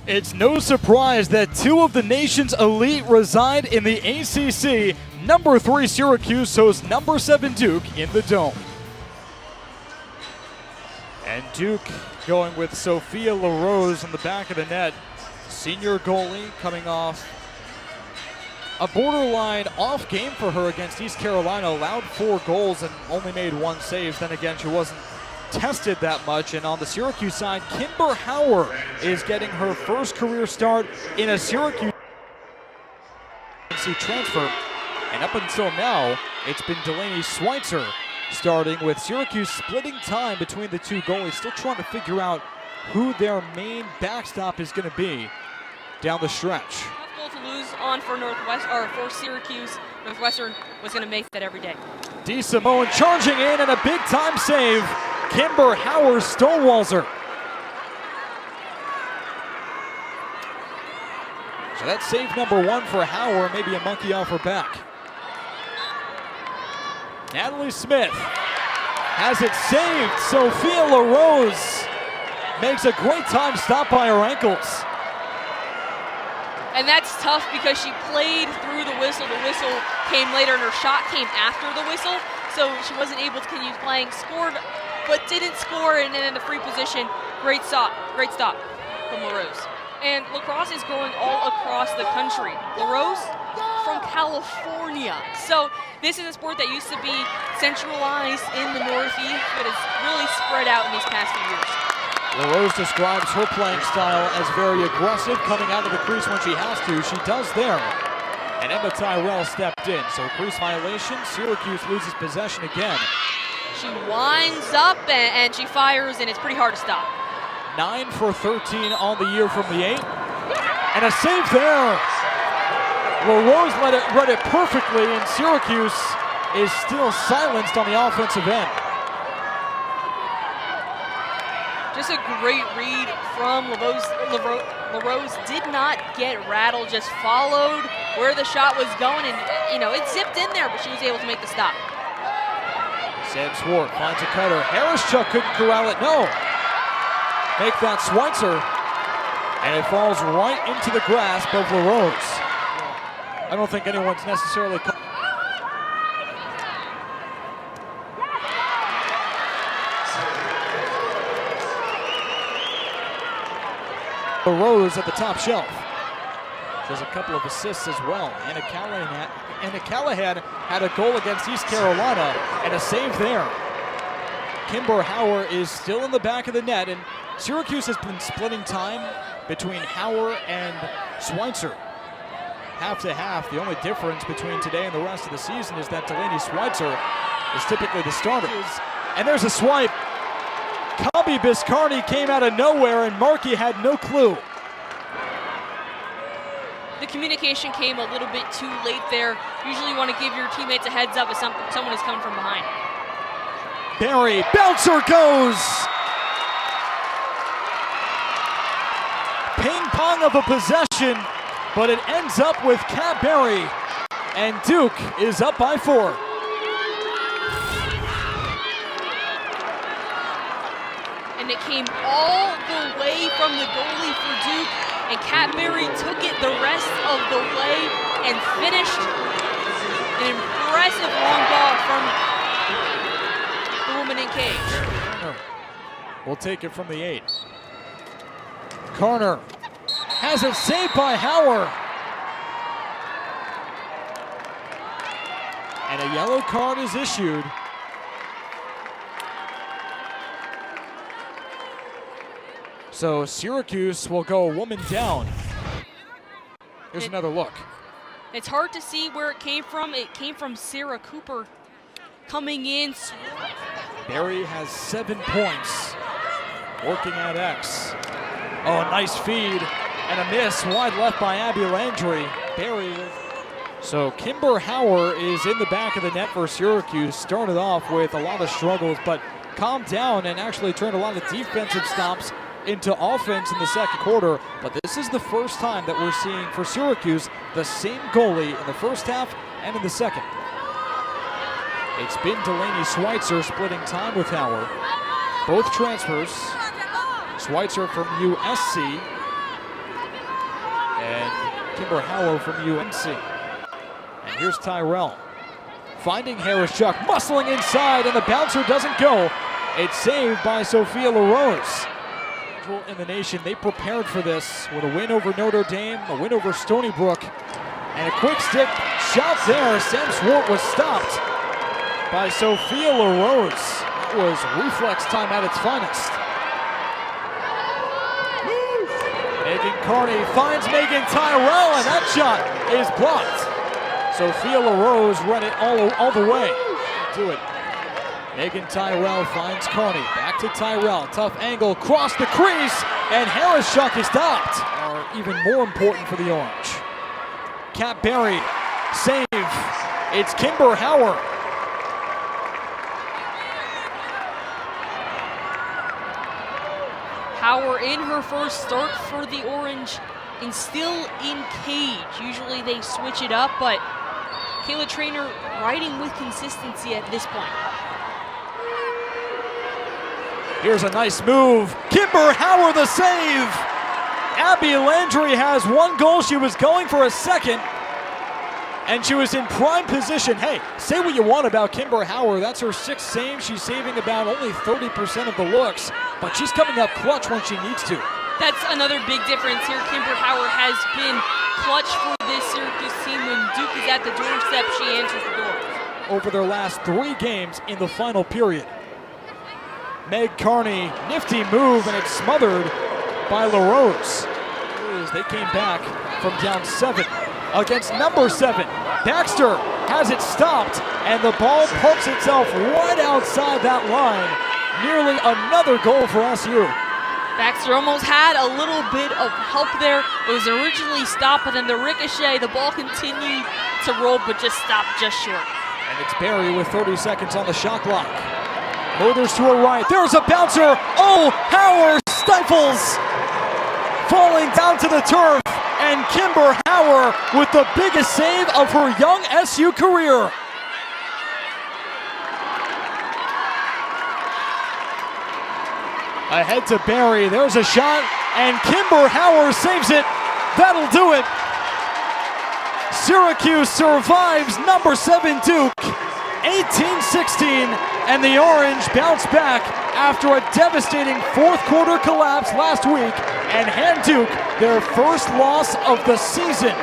It's no surprise that two of the nation's elite reside in the ACC. Number 3 Syracuse hosts number 7 Duke in the Dome. And Duke going with Sophia LeRose on the back of the net. Senior goalie coming off a borderline off game for her against East Carolina. Allowed 4 goals and only made 1 save. Then again, she wasn't tested that much. And on the Syracuse side, Kimber Hower is getting her first career start in a Syracuse transfer. And up until now, it's been Delaney Schweitzer starting, with Syracuse splitting time between the two goalies, still trying to figure out who their main backstop is going to be down the stretch. Tough goal to lose on for for Syracuse. Northwestern was going to make that every day. DeSimone charging in and a big time save. Kimber Hower stonewalls her. So that's save number 1 for Hower, maybe a monkey off her back. Natalie Smith has it saved. Sophia LeRose makes a great time stop by her ankles. And that's tough because she played through the whistle. The whistle came later and her shot came after the whistle. So she wasn't able to continue playing. Scored, but didn't score, and then in the free position, great stop from LeRose. And lacrosse is growing all across the country. LeRose from California. So this is a sport that used to be centralized in the Northeast, but it's really spread out in these past few years. LeRose describes her playing style as very aggressive, coming out of the crease when she has to. She does there. And Emma Tyrell stepped in. So crease violation, Syracuse loses possession again. She winds up and she fires, and it's pretty hard to stop. 9 for 13 on the year from the 8. And a save there. LeRose read it perfectly, and Syracuse is still silenced on the offensive end. Just a great read from LeRose. LeRose did not get rattled, just followed where the shot was going, and it zipped in there, but she was able to make the stop. Sam Swart finds a cutter. Harris-Chuck couldn't corral it. No. Make that Schweitzer, and it falls right into the grasp of LeRose. I don't think anyone's necessarily LeRose at the top shelf. She has a couple of assists as well. Anna Callahan had a goal against East Carolina and a save there. Kimber Hower is still in the back of the net, and Syracuse has been splitting time between Hower and Schweitzer. Half to half. The only difference between today and the rest of the season is that Delaney Schweitzer is typically the starter. And there's a swipe. Kabi Biscardi came out of nowhere, and Markey had no clue. The communication came a little bit too late there. Usually you want to give your teammates a heads up if someone is coming from behind. Barry, bouncer goes. Ping pong of a possession, but it ends up with Kat Berry, and Duke is up by 4. And it came all the way from the goalie for Duke, and Kat Berry took it the rest of the way and finished an impressive long ball from the woman in cage. We'll take it from the 8. Carter has it saved by Hower. And a yellow card is issued. So Syracuse will go a woman down. Here's another look. It's hard to see where it came from. It came from Sarah Cooper coming in. Barry has 7 points. Working at X. Oh, nice feed. And a miss wide left by Abby Landry. Barry. So Kimber Hower is in the back of the net for Syracuse. Started off with a lot of struggles, but calmed down and actually turned a lot of defensive stops into offense in the second quarter. But this is the first time that we're seeing for Syracuse the same goalie in the first half and in the second. It's been Delaney Schweitzer splitting time with Hower. Both transfers. Schweitzer from USC. And Kimber Hower from UNC. And here's Tyrell. Finding Harris Chuck, muscling inside, and the bouncer doesn't go. It's saved by Sophia LeRose. In the nation, they prepared for this with a win over Notre Dame, a win over Stony Brook, and a quick stick shot there. Sam Swart was stopped by Sophia LeRose. That was reflex time at its finest. Megan Carney finds Megan Tyrell, and that shot is blocked. Sophia LeRose run it all the way. Do it. Megan Tyrell finds Carney. Back to Tyrell. Tough angle. Cross the crease. And Harris Chuck is stopped. Are even more important for the Orange. Kat Berry. Save. It's Kimber Hower. Hower in her first start for the Orange and still in cage. Usually they switch it up, but Kayla Trainer riding with consistency at this point. Here's a nice move. Kimber Hower the save. Abby Landry has one goal. She was going for a second, and she was in prime position. Hey, say what you want about Kimber Hower. That's her sixth save. She's saving about only 30% of the looks, but she's coming up clutch when she needs to. That's another big difference here. Kimber Hower has been clutch for this Syracuse team. When Duke is at the doorstep, she answers the door. Over their last 3 games in the final period. Meg Carney, nifty move, and it's smothered by LeRose. They came back from down 7 against number 7. Baxter has it stopped, and the ball pokes itself right outside that line. Nearly another goal for SU. Baxter almost had a little bit of help there. It was originally stopped, but then the ricochet, the ball continued to roll, but just stopped just short. And it's Barry with 30 seconds on the shot clock. Mothers to her right. There's a bouncer. Oh, Hower stifles. Falling down to the turf. And Kimber Hower with the biggest save of her young SU career. Ahead to Barry. There's a shot. And Kimber Hower saves it. That'll do it. Syracuse survives number 7 Duke. 18-16, and the Orange bounce back after a devastating fourth quarter collapse last week and hand Duke their first loss of the season.